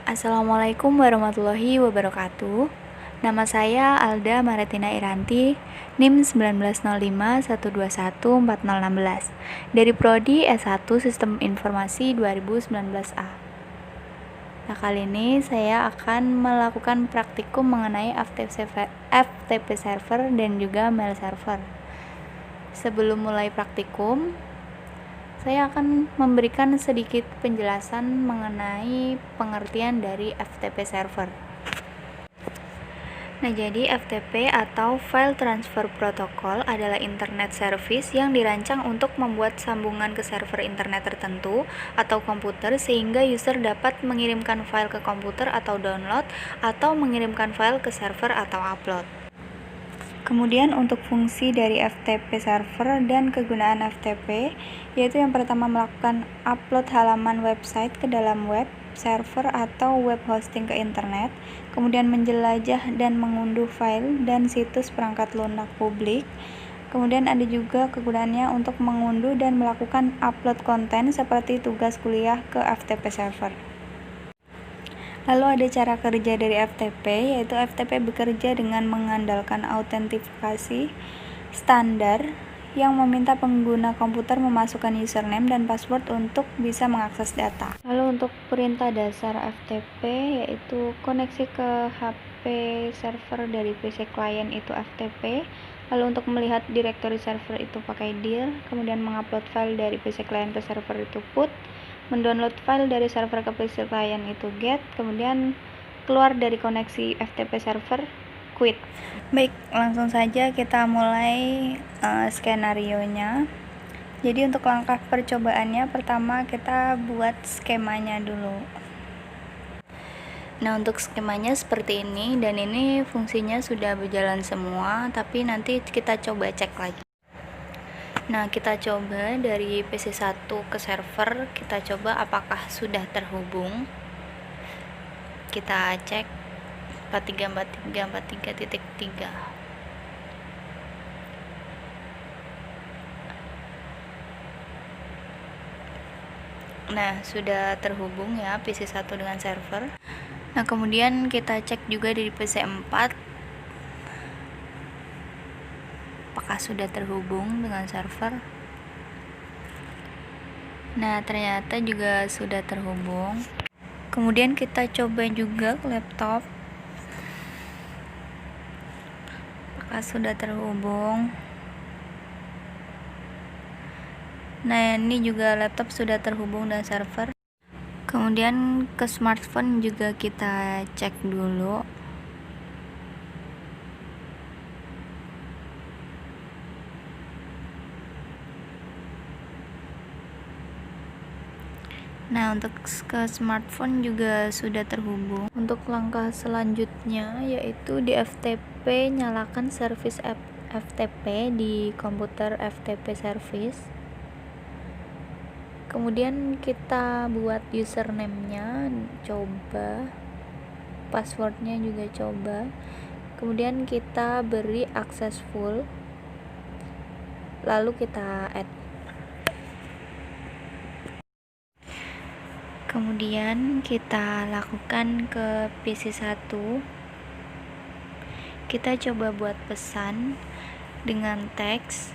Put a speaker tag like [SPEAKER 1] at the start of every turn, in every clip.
[SPEAKER 1] Assalamualaikum warahmatullahi wabarakatuh. Nama saya Alda Maritina Iranti, NIM 190512140016 dari Prodi S1 Sistem Informasi 2019A. Nah, kali ini saya akan melakukan praktikum mengenai FTP server dan juga mail server. Sebelum mulai praktikum, saya akan memberikan sedikit penjelasan mengenai pengertian dari FTP server. Nah, jadi FTP atau File Transfer Protocol adalah internet service yang dirancang untuk membuat sambungan ke server internet tertentu atau komputer sehingga user dapat mengirimkan file ke komputer atau download atau mengirimkan file ke server atau upload. Kemudian untuk fungsi dari FTP server dan kegunaan FTP, yaitu yang pertama melakukan upload halaman website ke dalam web server atau web hosting ke internet, kemudian menjelajah dan mengunduh file dan situs perangkat lunak publik. Kemudian ada juga kegunaannya untuk mengunduh dan melakukan upload konten seperti tugas kuliah ke FTP server. Lalu ada cara kerja dari FTP, yaitu FTP bekerja dengan mengandalkan autentifikasi standar yang meminta pengguna komputer memasukkan username dan password untuk bisa mengakses data. Lalu untuk perintah dasar FTP yaitu koneksi ke HP server dari PC klien itu FTP. Lalu untuk melihat direktori server itu pakai dir, kemudian mengupload file dari PC klien ke server itu put, mendownload file dari server ke PC klien itu get, kemudian keluar dari koneksi FTP server quit. Baik, langsung saja kita mulai skenarionya. Jadi untuk langkah percobaannya, pertama kita buat skemanya dulu. Nah, untuk skemanya seperti ini, dan ini fungsinya sudah berjalan semua, tapi nanti kita coba cek lagi. Nah, kita coba dari PC1 ke server, kita coba apakah sudah terhubung. Kita cek 434343.3. Nah, sudah terhubung ya PC1 dengan server. Nah, kemudian kita cek juga dari PC4 apakah sudah terhubung dengan server. Nah, ternyata juga sudah terhubung. Kemudian kita coba juga ke laptop apakah sudah terhubung. Nah, ini juga laptop sudah terhubung dengan server. Kemudian ke smartphone juga kita cek dulu. Nah, untuk ke smartphone juga sudah terhubung. Untuk langkah selanjutnya yaitu di FTP, nyalakan service app FTP di komputer FTP service. Kemudian kita buat username-nya, coba passwordnya juga coba. Kemudian kita beri accessful, lalu kita add. Kemudian kita lakukan ke PC1. Kita coba buat pesan dengan teks.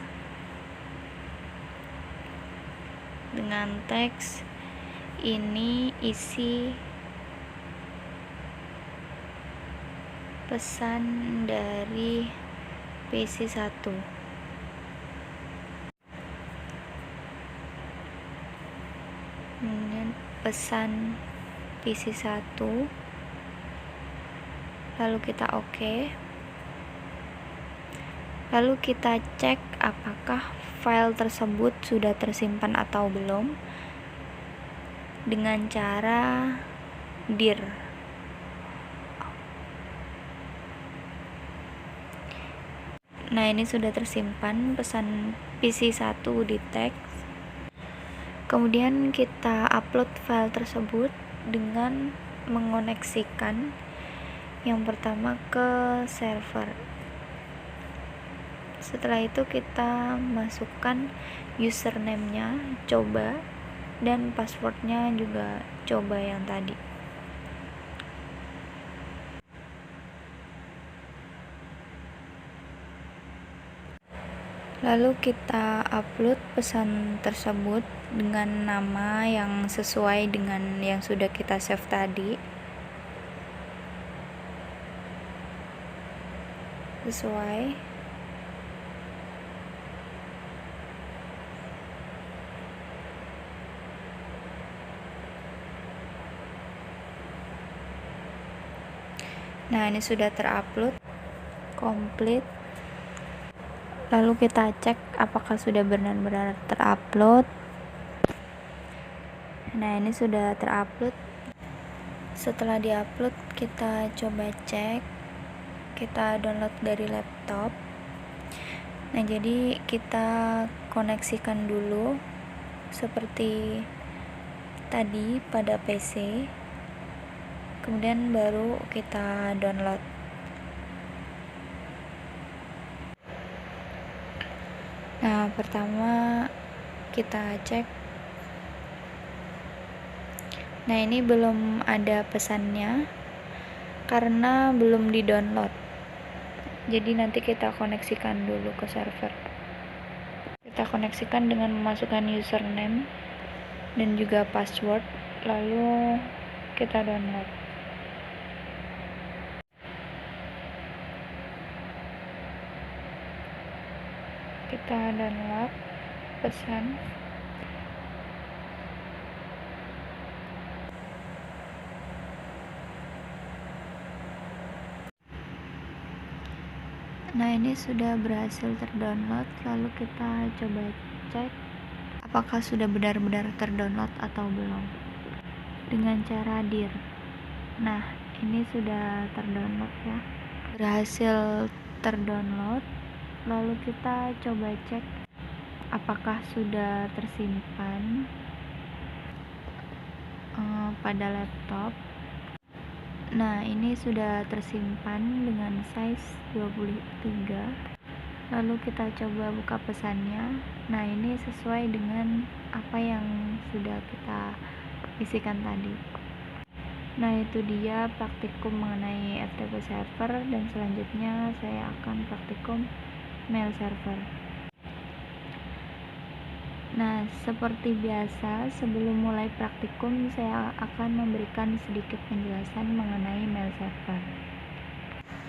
[SPEAKER 1] Ini isi pesan dari PC1. Kemudian pesan PC1, lalu kita oke. Lalu kita cek apakah file tersebut sudah tersimpan atau belum dengan cara dir. Nah, ini sudah tersimpan pesan PC1 di teks. Kemudian kita upload file tersebut dengan mengoneksikan yang pertama ke server. Setelah itu kita masukkan username-nya coba dan passwordnya juga coba yang tadi. Lalu kita upload pesan tersebut dengan nama yang sesuai dengan yang sudah kita save tadi. Sesuai. Nah, ini sudah terupload, komplit. Lalu kita cek apakah sudah benar-benar terupload. Nah, ini sudah terupload. Setelah diupload, kita coba cek. Kita download dari laptop. Nah, jadi kita koneksikan dulu seperti tadi pada PC. Kemudian baru kita download. Nah, pertama kita cek. Nah, ini belum ada pesannya karena belum di-download. Jadi nanti kita koneksikan dulu ke server. Kita koneksikan dengan memasukkan username dan juga password, lalu kita download. Kita download pesan. Nah, ini sudah berhasil terdownload. Lalu kita coba cek apakah sudah benar-benar terdownload atau belum dengan cara dir. Nah, ini sudah terdownload ya, berhasil terdownload. Lalu kita coba cek apakah sudah tersimpan pada laptop. Nah, ini sudah tersimpan dengan size 23. Lalu kita coba buka pesannya. Nah, ini sesuai dengan apa yang sudah kita isikan tadi. Nah, itu dia praktikum mengenai FTP server, dan selanjutnya saya akan praktikum mail server. Nah, seperti biasa, sebelum mulai praktikum, saya akan memberikan sedikit penjelasan mengenai mail server.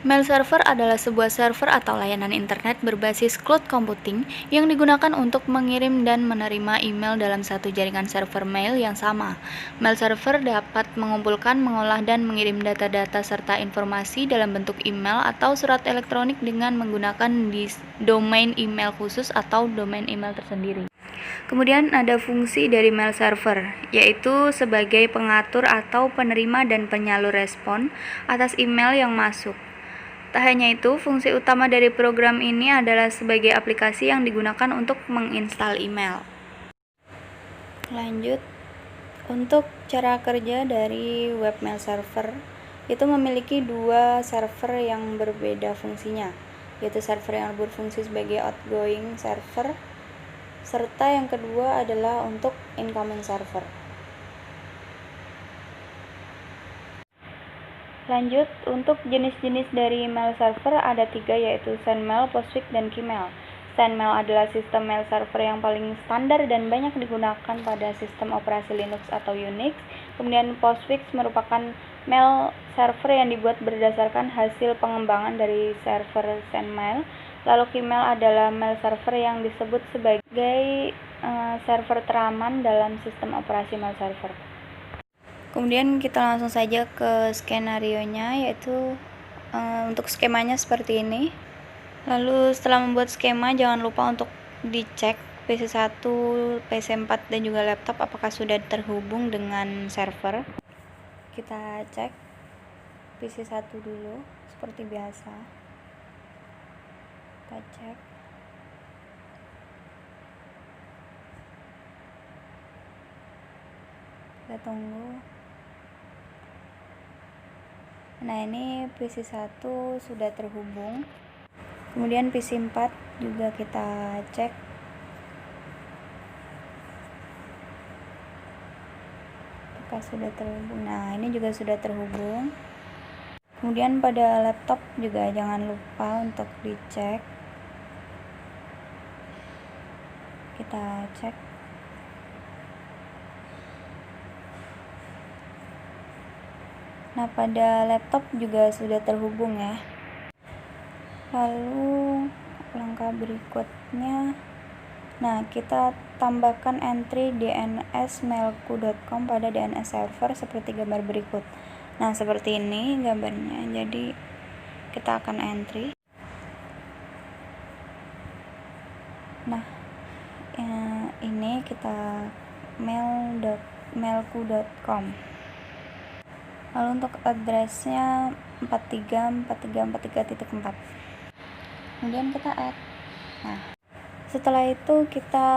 [SPEAKER 1] Mail server adalah sebuah server atau layanan internet berbasis cloud computing yang digunakan untuk mengirim dan menerima email dalam satu jaringan server mail yang sama. Mail server dapat mengumpulkan, mengolah, dan mengirim data-data serta informasi dalam bentuk email atau surat elektronik dengan menggunakan domain email khusus atau domain email tersendiri. Kemudian ada fungsi dari mail server, yaitu sebagai pengatur atau penerima dan penyalur respon atas email yang masuk. Tak hanya itu, fungsi utama dari program ini adalah sebagai aplikasi yang digunakan untuk menginstal email. Lanjut, untuk cara kerja dari web mail server, itu memiliki dua server yang berbeda fungsinya, yaitu server yang berfungsi sebagai outgoing server, serta yang kedua adalah untuk incoming server. Lanjut, untuk jenis-jenis dari mail server ada 3, yaitu SendMail, PostFix, dan Gmail. SendMail adalah sistem mail server yang paling standar dan banyak digunakan pada sistem operasi Linux atau Unix. Kemudian PostFix merupakan mail server yang dibuat berdasarkan hasil pengembangan dari server SendMail. Lalu Gmail adalah mail server yang disebut sebagai server teraman dalam sistem operasi mail server. Kemudian kita langsung saja ke skenario-nya, yaitu untuk skemanya seperti ini. Lalu setelah membuat skema, jangan lupa untuk dicek PC1, PC4, dan juga laptop apakah sudah terhubung dengan server. Kita cek PC1 dulu seperti biasa. Kita cek. Kita tunggu. Nah, ini PC1 sudah terhubung. Kemudian PC4 juga kita cek. Apakah sudah terhubung? Nah, ini juga sudah terhubung. Kemudian pada laptop juga jangan lupa untuk dicek. kita cek. Nah, pada laptop juga sudah terhubung ya. Lalu langkah berikutnya, nah kita tambahkan entry DNS mailku.com pada DNS server seperti gambar berikut. Nah, seperti ini gambarnya. Jadi kita akan entry. Nah, ini kita mailku.com. Lalu untuk addressnya 434343.4. Kemudian kita add. Nah, setelah itu kita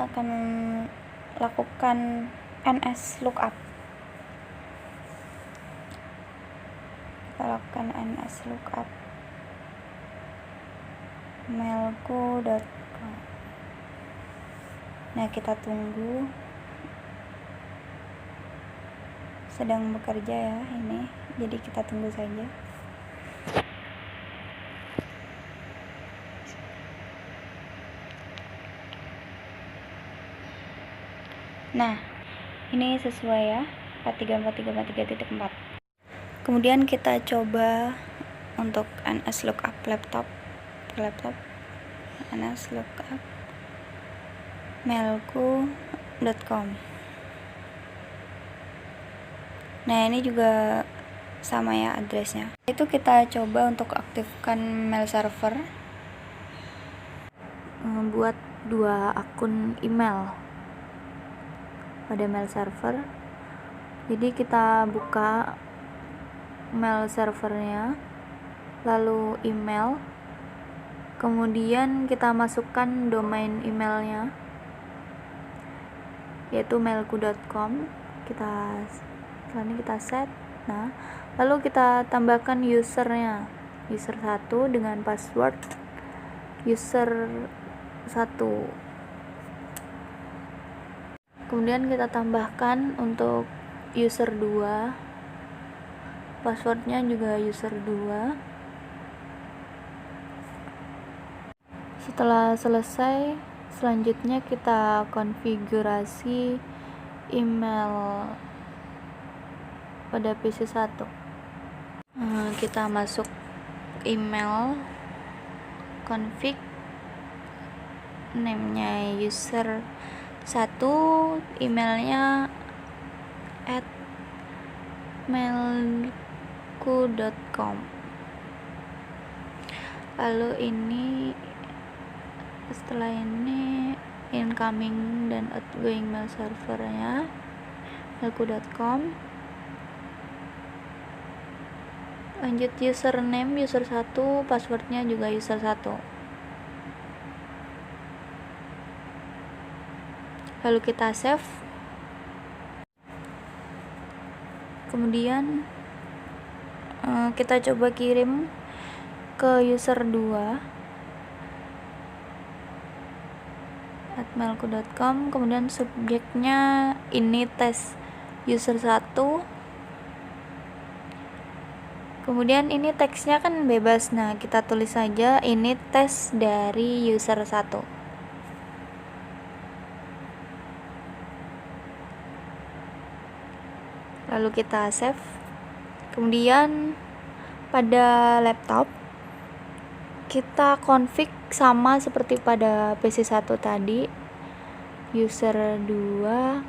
[SPEAKER 1] akan lakukan NS lookup. Kita lakukan NS lookup mailku.com. Nah, kita tunggu, sedang bekerja ya ini, jadi kita tunggu saja. Nah, ini sesuai ya, 434343.4. Kemudian kita coba untuk NS lookup laptop NS lookup mailku.com. Nah, ini juga sama ya addressnya. Itu kita coba untuk aktifkan mail server, buat 2 akun email pada mail server. Jadi kita buka mail servernya, lalu email, kemudian kita masukkan domain emailnya yaitu mailku.com. Setelah ini kita set. Nah, lalu kita tambahkan usernya, user 1 dengan password user 1. Kemudian kita tambahkan untuk user 2, passwordnya juga user 2. Setelah selesai, selanjutnya kita konfigurasi email pada PC 1. Kita masuk email, config, name-nya user 1, emailnya @mailku.com. Lalu ini, setelah ini incoming dan outgoing mail servernya mailku.com. Lanjut username user 1, passwordnya juga user 1. Lalu kita save. Kemudian kita coba kirim ke user 2 @mailku.com. Kemudian subjeknya ini tes user 1. Kemudian ini teksnya kan bebas. Nah, kita tulis saja ini tes dari user 1. Lalu kita save. Kemudian pada laptop kita config sama seperti pada PC 1 tadi. User 2,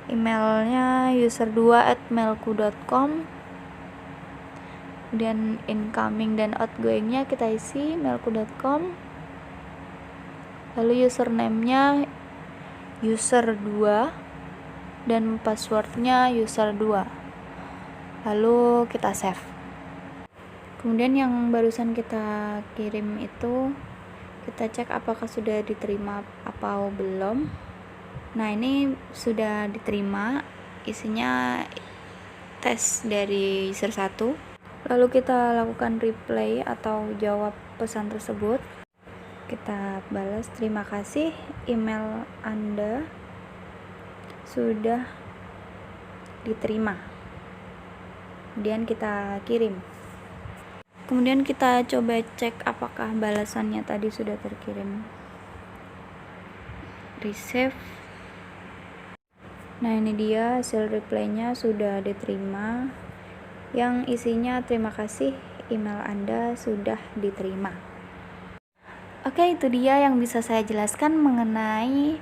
[SPEAKER 1] emailnya user 2 @mailku.com. Kemudian incoming dan outgoingnya kita isi mailku.com. Lalu username-nya user 2 dan passwordnya user 2. Lalu kita save. Kemudian yang barusan kita kirim itu kita cek apakah sudah diterima atau belum. Nah, ini sudah diterima, isinya tes dari user 1. Lalu kita lakukan reply atau jawab pesan tersebut. Kita balas, terima kasih, email Anda sudah diterima. Kemudian kita kirim. Kemudian kita coba cek apakah balasannya tadi sudah terkirim. receive. Nah, ini dia hasil reply-nya sudah diterima, yang isinya terima kasih, email Anda sudah diterima. Oke, itu dia yang bisa saya jelaskan mengenai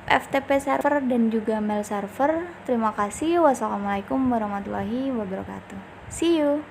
[SPEAKER 1] FTP server dan juga mail server. Terima kasih. Wassalamualaikum warahmatullahi wabarakatuh. See you.